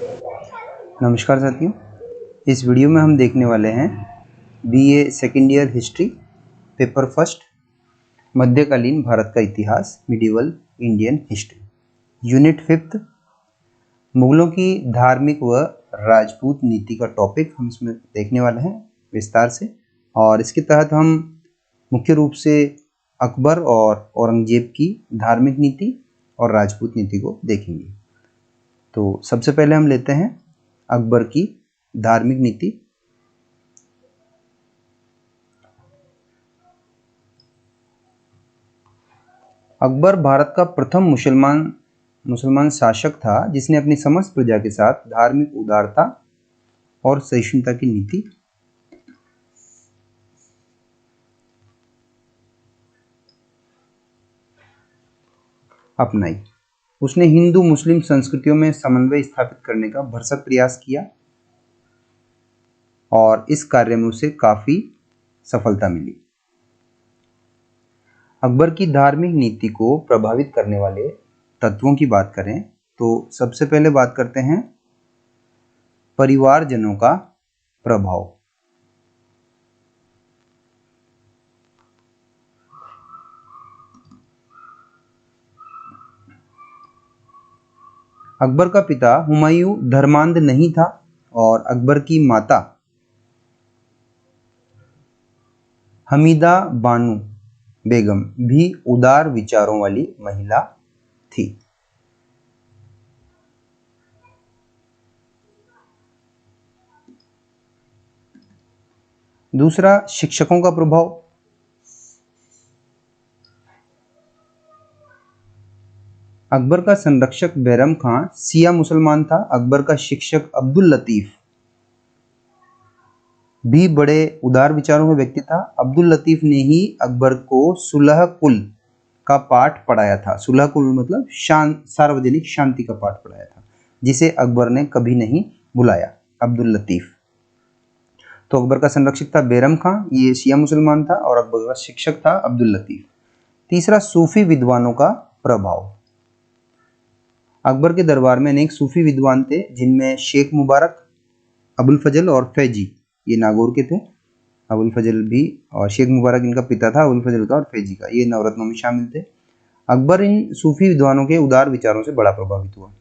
नमस्कार साथियों, इस वीडियो में हम देखने वाले हैं BA second year history paper first मध्यकालीन भारत का इतिहास medieval Indian history unit fifth मुगलों की धार्मिक व राजपूत नीति का टॉपिक हम इसमें देखने वाले हैं विस्तार से। और इसके तहत हम मुख्य रूप से अकबर और औरंगजेब की धार्मिक नीति और राजपूत नीति को देखेंगे। तो सबसे पहले हम लेते हैं अकबर की धार्मिक नीति। अकबर भारत का प्रथम मुसलमान शासक था जिसने अपनी समस्त प्रजा के साथ धार्मिक उदारता और सहिष्णुता की नीति अपनाई। उसने हिंदू मुस्लिम संस्कृतियों में समन्वय स्थापित करने का भरसक प्रयास किया और इस कार्य में उसे काफी सफलता मिली। अकबर की धार्मिक नीति को प्रभावित करने वाले तत्वों की बात करें तो सबसे पहले बात करते हैं परिवारजनों का प्रभाव। अकबर का पिता हुमायूं धर्मांध नहीं था और अकबर की माता हमीदा बानू बेगम भी उदार विचारों वाली महिला थी। दूसरा, शिक्षकों का प्रभाव। अकबर का संरक्षक बैरम खान शिया मुसलमान था। अकबर का शिक्षक अब्दुल लतीफ भी बड़े उदार विचारों का व्यक्ति था। अब्दुल लतीफ ने ही अकबर को सुलह कुल का पाठ पढ़ाया था। सुलह कुल मतलब सार्वजनिक शांति का पाठ पढ़ाया था, जिसे अकबर ने कभी नहीं भुलाया। अब्दुल लतीफ तो अकबर का संरक्षक था बैरम खान, ये शिया मुसलमान था, और अकबर का शिक्षक था अब्दुल लतीफ। तीसरा, सूफी विद्वानों का प्रभाव। अकबर के दरबार में अनेक सूफी विद्वान थे जिनमें शेख मुबारक, अबुल फजल और फैजी, ये नागौर के थे। अबुल फजल भी और शेख मुबारक इनका पिता था, अबुल फजल का, और फैजी का, ये नवरत्नों में शामिल थे। अकबर इन सूफी विद्वानों के उदार विचारों से बड़ा प्रभावित हुआ।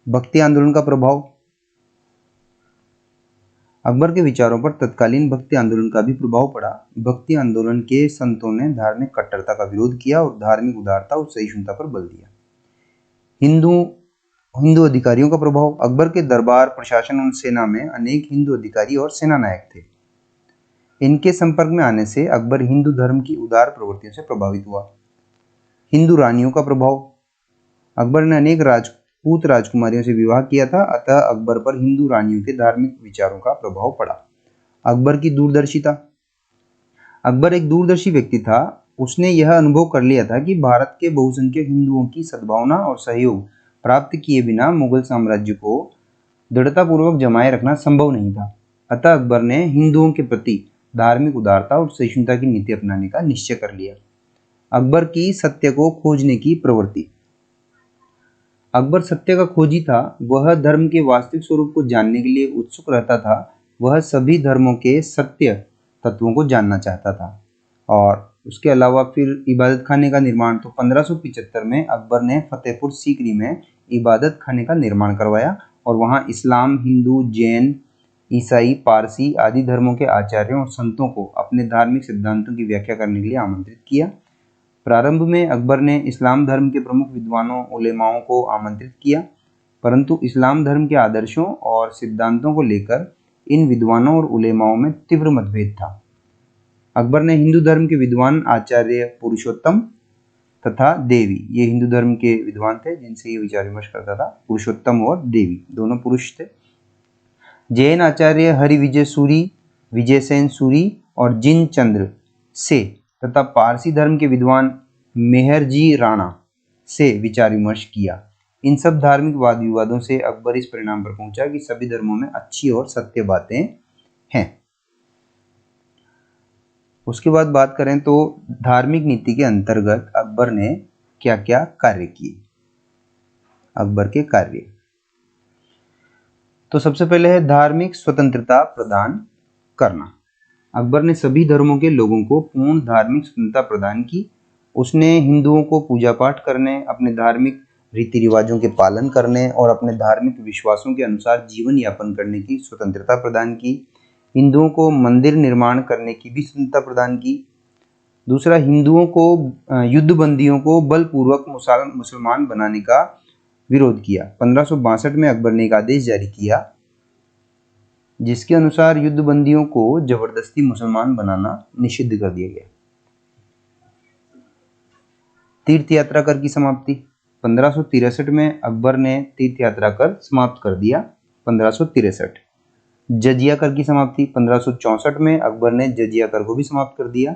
भक्ति आंदोलन का प्रभाव। अकबर के विचारों पर तत्कालीन भक्ति आंदोलन का भी प्रभाव पड़ा। भक्ति आंदोलन के संतों ने धार्मिक कट्टरता का विरोध किया और धार्मिक उदारता और सहिष्णुता पर बल दिया। हिंदू अधिकारियों का प्रभाव। अकबर के दरबार, प्रशासन और सेना में अनेक हिंदू अधिकारी और सेना नायक थे। इनके संपर्क में आने से अकबर हिंदू धर्म की उदार प्रवृत्तियों से प्रभावित हुआ। हिंदू रानियों का प्रभाव। अकबर ने अनेक राजपूत राजकुमारियों से विवाह किया था, अतः अकबर पर हिंदू रानियों के धार्मिक विचारों का प्रभाव पड़ा। अकबर की दूरदर्शिता। अकबर एक दूरदर्शी व्यक्ति था। उसने यह अनुभव कर लिया था कि भारत के बहुसंख्यक हिंदुओं की सद्भावना और सहयोग प्राप्त किए बिना मुगल साम्राज्य को दृढ़तापूर्वक जमाए रखना संभव नहीं था। अतः अकबर ने हिंदुओं के प्रति धार्मिक उदारता और सहिष्णुता की नीति अपनाने का निश्चय कर लिया। अकबर की सत्य को खोजने की प्रवृत्ति। अकबर सत्य का खोजी था। वह धर्म के वास्तविक स्वरूप को जानने के लिए उत्सुक रहता था। वह सभी धर्मों के सत्य तत्वों को जानना चाहता था। और उसके अलावा फिर इबादत खाने का निर्माण, तो 1575 में अकबर ने फतेहपुर सीकरी में इबादत खाने का निर्माण करवाया और वहां इस्लाम, हिंदू, जैन, ईसाई, पारसी आदि धर्मों के आचार्यों और संतों को अपने धार्मिक सिद्धांतों की व्याख्या करने के लिए आमंत्रित किया। प्रारंभ में अकबर ने इस्लाम धर्म के प्रमुख विद्वानों, उलेमाओं को आमंत्रित किया, परंतु इस्लाम धर्म के आदर्शों और सिद्धांतों को लेकर इन विद्वानों और उलेमाओं में तीव्र मतभेद था। अकबर ने हिंदू धर्म के विद्वान आचार्य पुरुषोत्तम तथा देवी, ये हिंदू धर्म के विद्वान थे जिनसे ये विचार विमर्श करता था। पुरुषोत्तम और देवी दोनों पुरुष थे। जैन आचार्य हरि विजय सूरी, विजयसेन सूरी और जिन चंद्र से तथा पारसी धर्म के विद्वान मेहरजी राणा से विचार विमर्श किया। इन सब धार्मिक वाद विवादों से अकबर इस परिणाम पर पहुंचा कि सभी धर्मों में अच्छी और सत्य बातें हैं। उसके बाद बात करें तो धार्मिक नीति के अंतर्गत अकबर ने क्या क्या कार्य किए। अकबर के कार्य। तो सबसे पहले है धार्मिक स्वतंत्रता प्रदान करना। अकबर ने सभी धर्मों के लोगों को पूर्ण धार्मिक स्वतंत्रता प्रदान की। उसने हिंदुओं को पूजा पाठ करने, अपने धार्मिक रीति रिवाजों के पालन करने और अपने धार्मिक विश्वासों के अनुसार जीवन यापन करने की स्वतंत्रता प्रदान की। हिंदुओं को मंदिर निर्माण करने की भी स्वतंत्रता प्रदान की। दूसरा, हिंदुओं को युद्ध बंदियों को बलपूर्वक मुसलमान बनाने का विरोध किया। 1562 में अकबर ने एक आदेश जारी किया जिसके अनुसार युद्ध बंदियों को जबरदस्ती मुसलमान बनाना निषिद्ध कर दिया गया। तीर्थ यात्रा कर की समाप्ति। 1563 में अकबर ने तीर्थ यात्रा कर समाप्त कर दिया। 1563 जजिया कर की समाप्ति। 1564 में अकबर ने जजिया कर को भी समाप्त कर दिया।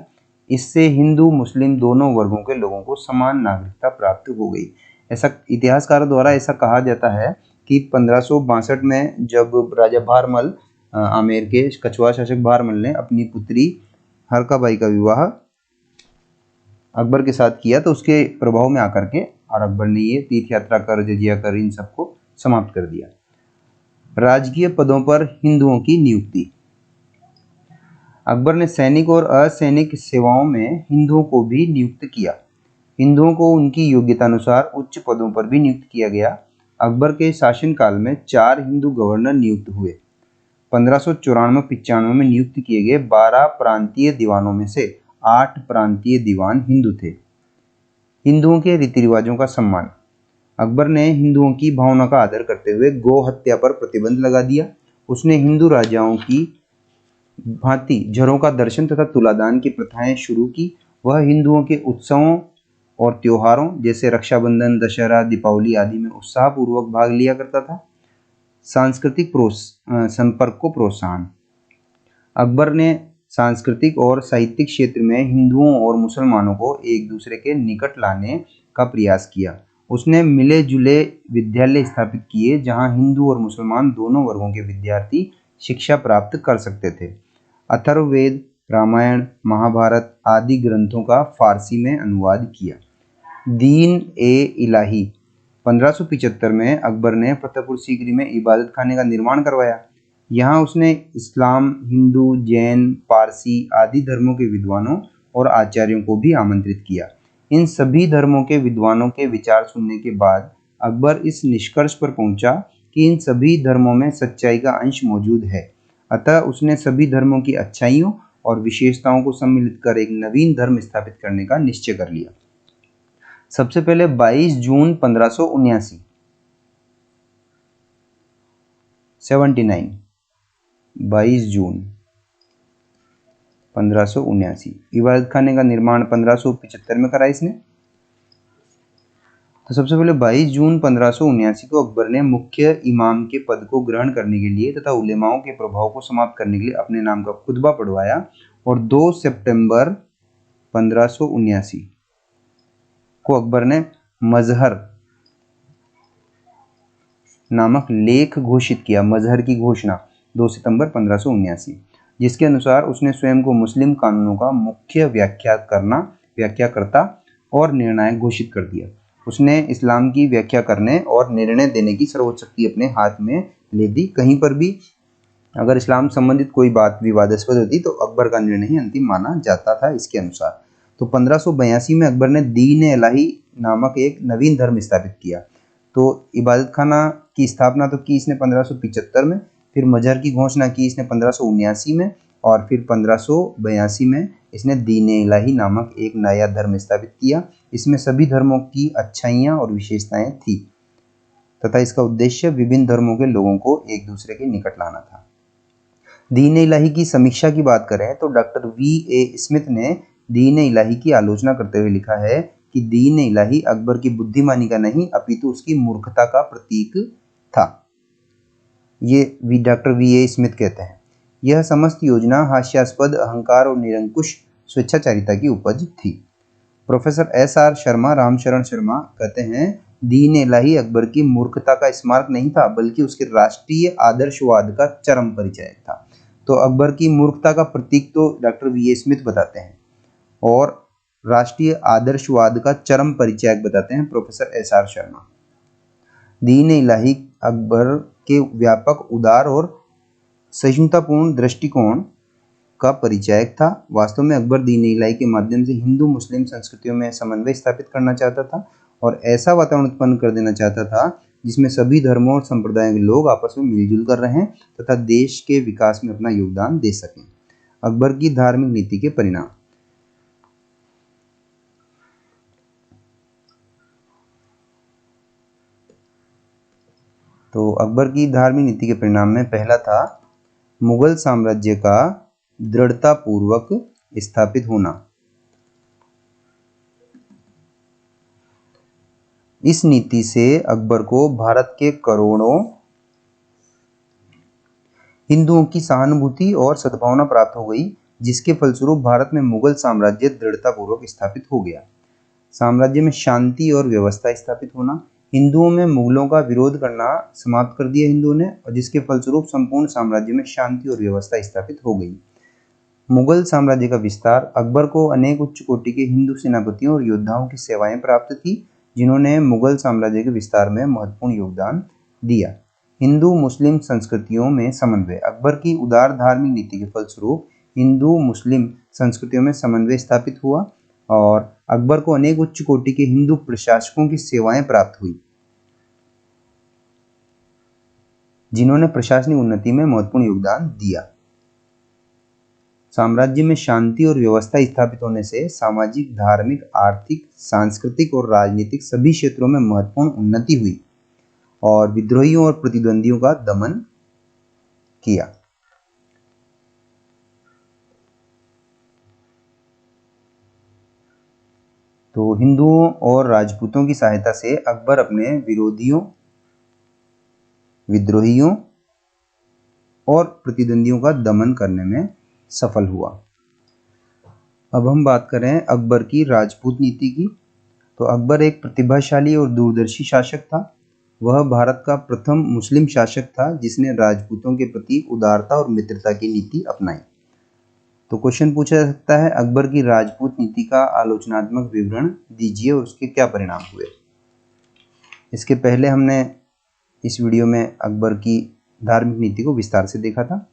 इससे हिंदू मुस्लिम दोनों वर्गों के लोगों को समान नागरिकता प्राप्त हो गई। ऐसा इतिहासकारों द्वारा ऐसा कहा जाता है कि 1562 में जब राजा भारमल, आमेर के कछवाहा शासक भारमल ने अपनी पुत्री हरकाबाई का विवाह अकबर के साथ किया, तो उसके प्रभाव में आकर के और अकबर ने ये तीर्थ यात्रा कर, जजिया कर, इन सबको समाप्त कर दिया। राजकीय पदों पर हिंदुओं की नियुक्ति। अकबर ने सैनिक और असैनिक सेवाओं में हिंदुओं को भी नियुक्त किया। हिंदुओं को उनकी योग्यता अनुसार उच्च पदों पर भी नियुक्त किया गया। अकबर के शासनकाल में 4 हिंदू गवर्नर नियुक्त हुए। 1594-95 में नियुक्त किए गए 12 प्रांतीय दीवानों में से 8 प्रांतीय दीवान हिंदू थे। हिंदुओं के रीति रिवाजों का सम्मान। अकबर ने हिंदुओं की भावना का आदर करते हुए गौ हत्या पर प्रतिबंध लगा दिया। उसने हिंदू राजाओं की भांति झरों का दर्शन तथा तुलादान की प्रथाएं शुरू की। वह हिंदुओं के उत्सवों और त्योहारों जैसे रक्षाबंधन, दशहरा, दीपावली आदि में उत्साहपूर्वक भाग लिया करता था। सांस्कृतिक संपर्क को प्रोत्साहन। अकबर ने सांस्कृतिक और साहित्यिक क्षेत्र में हिंदुओं और मुसलमानों को एक दूसरे के निकट लाने का प्रयास किया। उसने मिले जुले विद्यालय स्थापित किए जहां हिंदू और मुसलमान दोनों वर्गों के विद्यार्थी शिक्षा प्राप्त कर सकते थे। अथर्ववेद, रामायण, महाभारत आदि ग्रंथों का फारसी में अनुवाद किया। दीन ए इलाही। 1575 में अकबर ने फतेहपुर सीकरी में इबादत खाने का निर्माण करवाया। यहाँ उसने इस्लाम, हिंदू, जैन, पारसी आदि धर्मों के विद्वानों और आचार्यों को भी आमंत्रित किया। इन सभी धर्मों के विद्वानों के विचार सुनने के बाद अकबर इस निष्कर्ष पर पहुंचा कि इन सभी धर्मों में सच्चाई का अंश मौजूद है। अतः उसने सभी धर्मों की अच्छाइयों और विशेषताओं को सम्मिलित कर एक नवीन धर्म स्थापित करने का निश्चय कर लिया। सबसे पहले 22 जून 1579 22 जून 1579 इबादत खाने का निर्माण 1575 में करा इसने। तो सबसे पहले 22 जून 1579 को अकबर ने मुख्य इमाम के पद को ग्रहण करने के लिए तथा उलेमाओं के प्रभाव को समाप्त करने के लिए अपने नाम का खुतबा पढ़वाया और 2 सितंबर 1579 को अकबर ने मजहर नामक लेख घोषित किया। मजहर की घोषणा 2 सितंबर 1579, जिसके अनुसार उसने स्वयं को मुस्लिम कानूनों का मुख्य व्याख्याकर्ता और निर्णायक घोषित कर दिया। उसने इस्लाम की व्याख्या करने और निर्णय देने की सर्वोच्च शक्ति अपने हाथ में ले दी। कहीं पर भी अगर इस्लाम संबंधित कोई बात विवादास्पद होती तो अकबर का निर्णय ही अंतिम माना जाता था इसके अनुसार। तो 1582 में अकबर ने दीन इलाही नामक एक नवीन धर्म स्थापित किया। तो इबादत खाना की स्थापना तो की इसने 1575 में, फिर मजहर की घोषणा की इसने 1579 में और फिर 1582 में इसने दीन इलाही नामक एक नया धर्म स्थापित किया। इसमें सभी धर्मों की अच्छाइयाँ और विशेषताएं थी तथा इसका उद्देश्य विभिन्न धर्मों के लोगों को एक दूसरे के निकट लाना था। दीन इलाही की समीक्षा की बात करें तो डॉक्टर V.A. स्मिथ ने दीन इलाही की आलोचना करते हुए लिखा है कि दीन इलाही अकबर की बुद्धिमानी का नहीं अपितु उसकी मूर्खता का प्रतीक था। ये डॉक्टर V.A. स्मिथ कहते हैं। यह समस्त योजना हास्यास्पद, अहंकार और निरंकुश स्वेच्छाचारिता की उपज थी। Professor S.R. शर्मा, रामशरण शर्मा कहते हैं दीन इलाही अकबर की मूर्खता का स्मारक नहीं था बल्कि उसके राष्ट्रीय आदर्शवाद का चरम परिचायक था। तो अकबर की मूर्खता का प्रतीक तो डॉक्टर V.A. स्मिथ बताते हैं और राष्ट्रीय आदर्शवाद का चरम परिचायक बताते हैं प्रोफेसर S.R. शर्मा। दीन इलाही अकबर के व्यापक, उदार और सहिष्णुतापूर्ण दृष्टिकोण का परिचायक था। वास्तव में अकबर दीन इलाही के माध्यम से हिंदू मुस्लिम संस्कृतियों में समन्वय स्थापित करना चाहता था और ऐसा वातावरण उत्पन्न कर देना चाहता था जिसमें सभी धर्मों और संप्रदायों के लोग आपस में मिलजुल कर रहें तथा देश के विकास में अपना योगदान दे सकें। अकबर की धार्मिक नीति के परिणाम। तो अकबर की धार्मिक नीति के परिणाम में पहला था मुगल साम्राज्य का दृढ़तापूर्वक स्थापित होना। इस नीति से अकबर को भारत के करोड़ों हिंदुओं की सहानुभूति और सद्भावना प्राप्त हो गई, जिसके फलस्वरूप भारत में मुगल साम्राज्य दृढ़तापूर्वक स्थापित हो गया। साम्राज्य में शांति और व्यवस्था स्थापित होना। हिंदुओं में मुगलों का विरोध करना समाप्त कर दिया हिंदुओं ने, और जिसके फलस्वरूप संपूर्ण साम्राज्य में शांति और व्यवस्था स्थापित हो गई। मुगल साम्राज्य का विस्तार। अकबर को अनेक उच्च कोटि के हिंदू सेनापतियों और योद्धाओं की सेवाएं प्राप्त थी, जिन्होंने मुगल साम्राज्य के विस्तार में महत्वपूर्ण योगदान दिया। हिंदू मुस्लिम संस्कृतियों में समन्वय। अकबर की उदार धार्मिक नीति के फलस्वरूप हिंदू मुस्लिम संस्कृतियों में समन्वय स्थापित हुआ और अकबर को अनेक उच्च कोटि के हिंदू प्रशासकों की सेवाएं प्राप्त हुई, जिन्होंने प्रशासनिक उन्नति में महत्वपूर्ण योगदान दिया। साम्राज्य में शांति और व्यवस्था स्थापित होने से सामाजिक, धार्मिक, आर्थिक, सांस्कृतिक और राजनीतिक सभी क्षेत्रों में महत्वपूर्ण उन्नति हुई और विद्रोहियों और प्रतिद्वंदियों का दमन किया। तो हिंदुओं और राजपूतों की सहायता से अकबर अपने विरोधियों, विद्रोहियों और प्रतिद्वंदियों का दमन करने में सफल हुआ। अब हम बात करें अकबर की राजपूत नीति की। तो अकबर एक प्रतिभाशाली और दूरदर्शी शासक था। वह भारत का प्रथम मुस्लिम शासक था जिसने राजपूतों के प्रति उदारता और मित्रता की नीति अपनाई। तो क्वेश्चन पूछा जा सकता है, अकबर की राजपूत नीति का आलोचनात्मक विवरण दीजिए और उसके क्या परिणाम हुए। इसके पहले हमने इस वीडियो में अकबर की धार्मिक नीति को विस्तार से देखा था।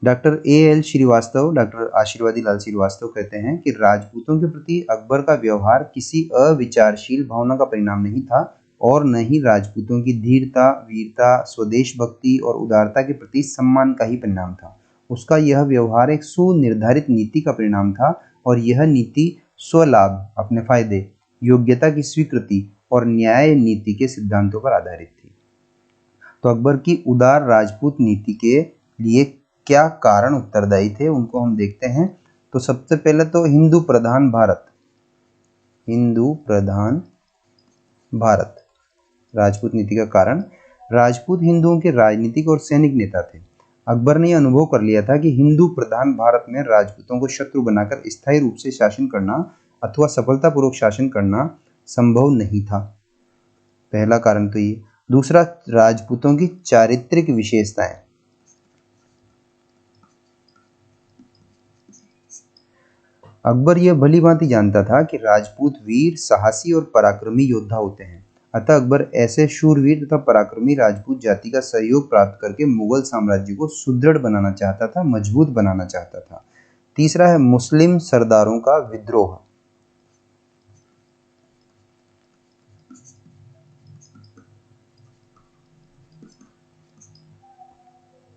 Doctor A.L. श्रीवास्तव, डॉक्टर आशीर्वादी लाल श्रीवास्तव कहते हैं कि राजपूतों के प्रति अकबर का व्यवहार किसी अविचारशील भावना का परिणाम नहीं था और न ही राजपूतों की धीरता, वीरता, स्वदेश भक्ति और उदारता के प्रति सम्मान का ही परिणाम था। उसका यह व्यवहार एक सुनिर्धारित नीति का परिणाम था और यह नीति स्वलाभ, अपने फायदे, योग्यता की स्वीकृति और न्याय नीति के सिद्धांतों पर आधारित थी। तो अकबर की उदार राजपूत नीति के लिए क्या कारण उत्तरदायी थे उनको हम देखते हैं। तो सबसे पहले तो हिंदू प्रधान भारत, हिंदू प्रधान भारत राजपूत नीति का कारण। राजपूत हिंदुओं के राजनीतिक और सैनिक नेता थे। अकबर ने यह अनुभव कर लिया था कि हिंदू प्रधान भारत में राजपूतों को शत्रु बनाकर स्थायी रूप से शासन करना अथवा सफलतापूर्वक शासन करना संभव नहीं था। पहला कारण तो ये। दूसरा, राजपूतों की चारित्रिक विशेषताएं। अकबर यह भली भांति जानता था कि राजपूत वीर, साहसी और पराक्रमी योद्धा होते हैं। अतः अकबर ऐसे शूरवीर तथा पराक्रमी राजपूत जाति का सहयोग प्राप्त करके मुगल साम्राज्य को सुदृढ़ बनाना चाहता था, मजबूत बनाना चाहता था। तीसरा है मुस्लिम सरदारों का विद्रोह।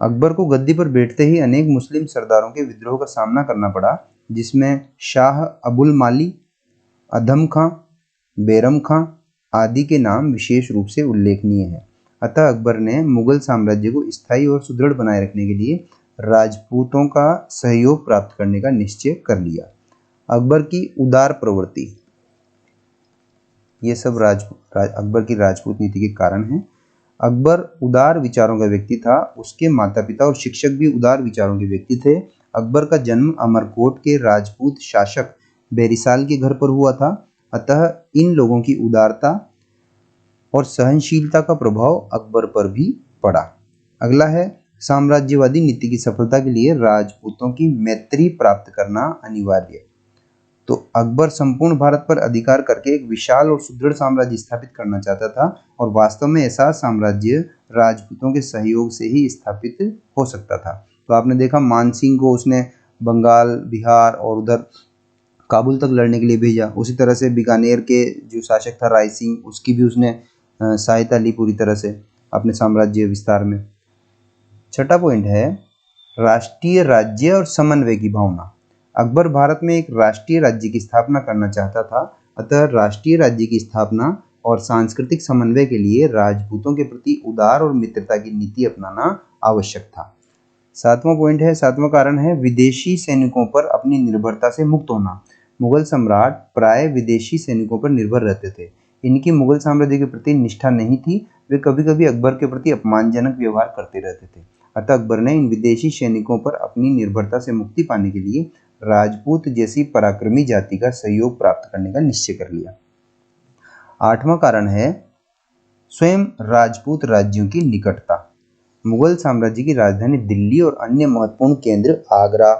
अकबर को गद्दी पर बैठते ही अनेक मुस्लिम सरदारों के विद्रोह का सामना करना पड़ा, जिसमें शाह अबुल माली, अधम खां, बैरम खां आदि के नाम विशेष रूप से उल्लेखनीय हैं। अतः अकबर ने मुगल साम्राज्य को स्थायी और सुदृढ़ बनाए रखने के लिए राजपूतों का सहयोग प्राप्त करने का निश्चय कर लिया। अकबर की उदार प्रवृत्ति, ये सब अकबर की राजपूत नीति के कारण हैं। अकबर उदार विचारों का व्यक्ति था। उसके माता पिता और शिक्षक भी उदार विचारों के व्यक्ति थे। अकबर का जन्म अमरकोट के राजपूत शासक बेरिसाल के घर पर हुआ था। अतः इन लोगों की उदारता और सहनशीलता का प्रभाव अकबर पर भी पड़ा। अगला है साम्राज्यवादी नीति की सफलता के लिए राजपूतों की मैत्री प्राप्त करना अनिवार्य। तो अकबर संपूर्ण भारत पर अधिकार करके एक विशाल और सुदृढ़ साम्राज्य स्थापित करना चाहता था और वास्तव में ऐसा साम्राज्य राजपूतों के सहयोग से ही स्थापित हो सकता था। तो आपने देखा मानसिंह को उसने बंगाल, बिहार और उधर काबुल तक लड़ने के लिए भेजा। उसी तरह से बीकानेर के जो शासक था राय सिंह, उसकी भी उसने सहायता ली पूरी तरह से अपने साम्राज्य विस्तार में। छठा पॉइंट है राष्ट्रीय राज्य और समन्वय की भावना। अकबर भारत में एक राष्ट्रीय राज्य की स्थापना करना चाहता था, अतः राष्ट्रीय राज्य की स्थापना और सांस्कृतिक समन्वय के लिए राजपूतों के प्रति उदार और मित्रता की नीति अपनाना आवश्यक था। सातवां कारण है विदेशी सैनिकों पर अपनी निर्भरता से मुक्त होना। मुगल सम्राट प्राय विदेशी सैनिकों पर निर्भर रहते थे। इनकी मुगल साम्राज्य के प्रति निष्ठा नहीं थी, वे कभी कभी अकबर के प्रति अपमानजनक व्यवहार करते रहते थे। अतः अकबर ने इन विदेशी सैनिकों पर अपनी निर्भरता से मुक्ति पाने के लिए राजपूत जैसी पराक्रमी जाति का सहयोग प्राप्त करने का निश्चय कर लिया। आठवां कारण है स्वयं राजपूत राज्यों की निकटता। मुगल साम्राज्य की राजधानी दिल्ली और अन्य महत्वपूर्ण केंद्र आगरा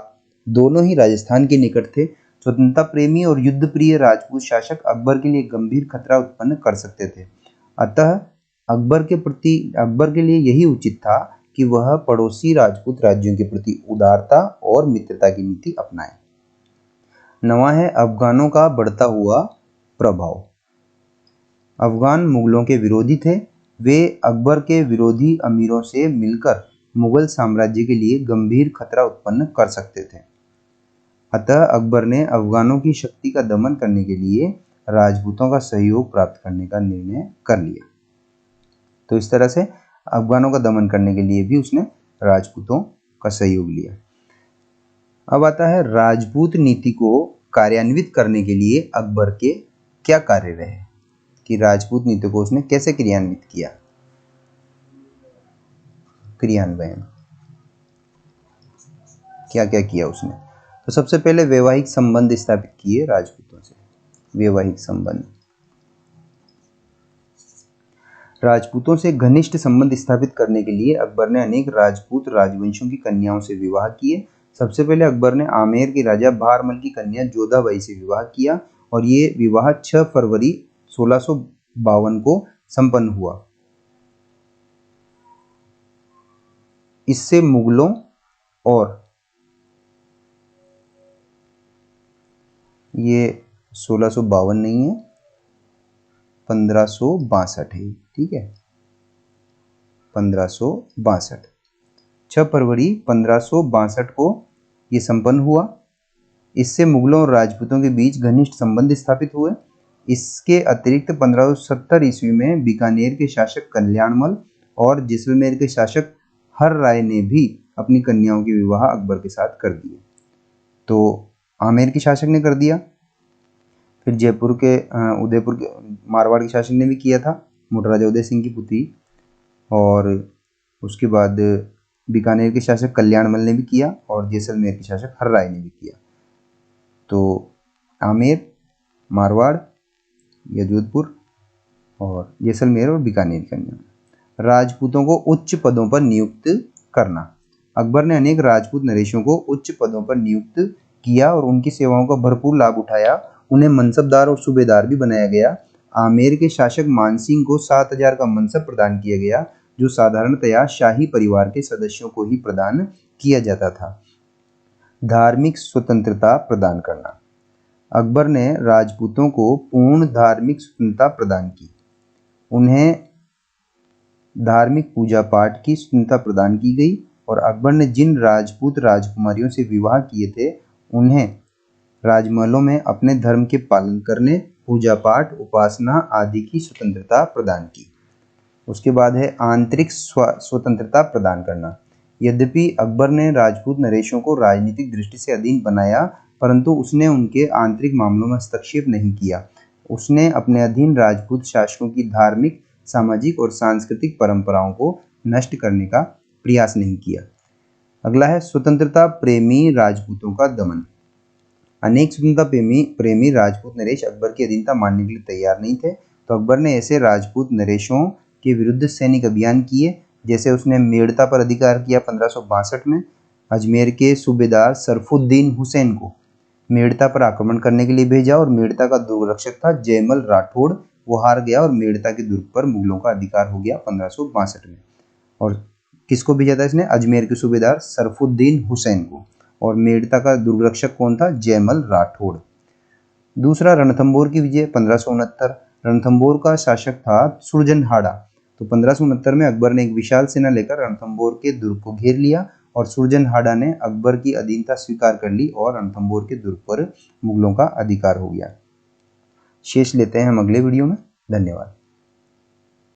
दोनों ही राजस्थान के निकट थे। स्वतंत्रता प्रेमी और युद्ध प्रिय राजपूत शासक अकबर के लिए गंभीर खतरा उत्पन्न कर सकते थे। अतः अकबर के लिए यही उचित था कि वह पड़ोसी राजपूत राज्यों के प्रति उदारता और मित्रता की नीति अपनाए। नवा है अफगानों का बढ़ता हुआ प्रभाव। अफगान मुगलों के विरोधी थे। वे अकबर के विरोधी अमीरों से मिलकर मुगल साम्राज्य के लिए गंभीर खतरा उत्पन्न कर सकते थे। अतः अकबर ने अफगानों की शक्ति का दमन करने के लिए राजपूतों का सहयोग प्राप्त करने का निर्णय कर लिया। तो इस तरह से अफगानों का दमन करने के लिए भी उसने राजपूतों का सहयोग लिया। अब आता है राजपूत नीति को कार्यान्वित करने के लिए अकबर के क्या कार्य रहे, कि राजपूत नीति को उसने कैसे क्रियान्वित किया। क्रियान्वयन क्या क्या किया उसने। तो सबसे पहले वैवाहिक संबंध स्थापित किए राजपूतों से। वैवाहिक संबंध, राजपूतों से घनिष्ठ संबंध स्थापित करने के लिए अकबर ने अनेक राजपूत राजवंशों की कन्याओं से विवाह किए। सबसे पहले अकबर ने आमेर के राजा भारमल की कन्या जोधाबाई से विवाह किया और ये विवाह 6 फरवरी 1652 को संपन्न हुआ। इससे मुगलों और ये 1652 नहीं है, 1562 है, ठीक है, 1562, 6 फरवरी 1562 को ये संपन्न हुआ। इससे मुगलों और राजपूतों के बीच घनिष्ठ संबंध स्थापित हुए। इसके अतिरिक्त 1570 ईस्वी में बीकानेर के शासक कल्याणमल और जैसलमेर के शासक हर राय ने भी अपनी कन्याओं के विवाह अकबर के साथ कर दिए। तो आमेर के शासक ने कर दिया, फिर जयपुर के उदयपुर के मारवाड़ के शासक ने भी किया था, मोटराजा उदय सिंह की पुत्री, और उसके बाद बीकानेर के शासक कल्याणमल ने भी किया और जैसलमेर के शासक हर राय ने भी किया। तो आमेर, मारवाड़ या जोधपुर और जैसलमेर और बीकानेर कन्या। राजपूतों को उच्च पदों पर नियुक्त करना। अकबर ने अनेक राजपूत नरेशों को उच्च पदों पर नियुक्त किया और उनकी सेवाओं का भरपूर लाभ उठाया। उन्हें मनसबदार और सूबेदार भी बनाया गया। आमेर के शासक मानसिंह को 7000 का मनसब प्रदान किया गया, जो साधारणतया शाही परिवार के सदस्यों को ही प्रदान किया जाता था। धार्मिक स्वतंत्रता प्रदान करना। अकबर ने राजपूतों को पूर्ण धार्मिक स्वतंत्रता प्रदान की। उन्हें धार्मिक पूजा पाठ की स्वतंत्रता प्रदान की गई और अकबर ने जिन राजपूत राजकुमारियों से विवाह किए थे उन्हें राजमहलों में अपने धर्म के पालन करने, पूजा पाठ, उपासना आदि की स्वतंत्रता प्रदान की। उसके बाद है आंतरिक स्वतंत्रता प्रदान करना। यद्यपि अकबर ने राजपूत नरेशों को राजनीतिक दृष्टि से अधीन बनाया, परंतु उसने उनके आंतरिक मामलों में हस्तक्षेप नहीं किया। उसने अपने अधीन राजपूत शासकों की धार्मिक, सामाजिक और सांस्कृतिक परंपराओं को नष्ट करने का प्रयास नहीं किया। अगला है स्वतंत्रता प्रेमी राजपूतों का दमन। अनेक स्वतंत्रता प्रेमी राजपूत नरेश अकबर की अधीनता मानने के लिए तैयार नहीं थे, तो अकबर ने ऐसे राजपूत नरेशों के विरुद्ध सैनिक अभियान किए। जैसे उसने मेड़ता पर अधिकार किया 1562 में। अजमेर के सूबेदार सरफुद्दीन हुसैन को मेड़ता पर आक्रमण करने के लिए भेजा और मेड़ता का दुर्गरक्षक था जयमल राठौड़, वो हार गया और मेड़ता के दुर्ग पर मुगलों का अधिकार हो गया 1562 में। और किसको भेजा था इसने? अजमेर के सूबेदार सरफुद्दीन हुसैन को। और मेड़ता का दुर्गरक्षक कौन था? जयमल राठौड़। दूसरा, रणथंभौर की विजय 1569। रणथंभौर का शासक था सुरजनहाड़ा। तो 1569 में अकबर ने एक विशाल सेना लेकर रणथंभौर के दुर्ग को घेर लिया और सुरजनहाड़ा ने अकबर की अधीनता स्वीकार कर ली और रणथंभौर के दुर्ग पर मुगलों का अधिकार हो गया। शेष लेते हैं हम अगले वीडियो में। धन्यवाद।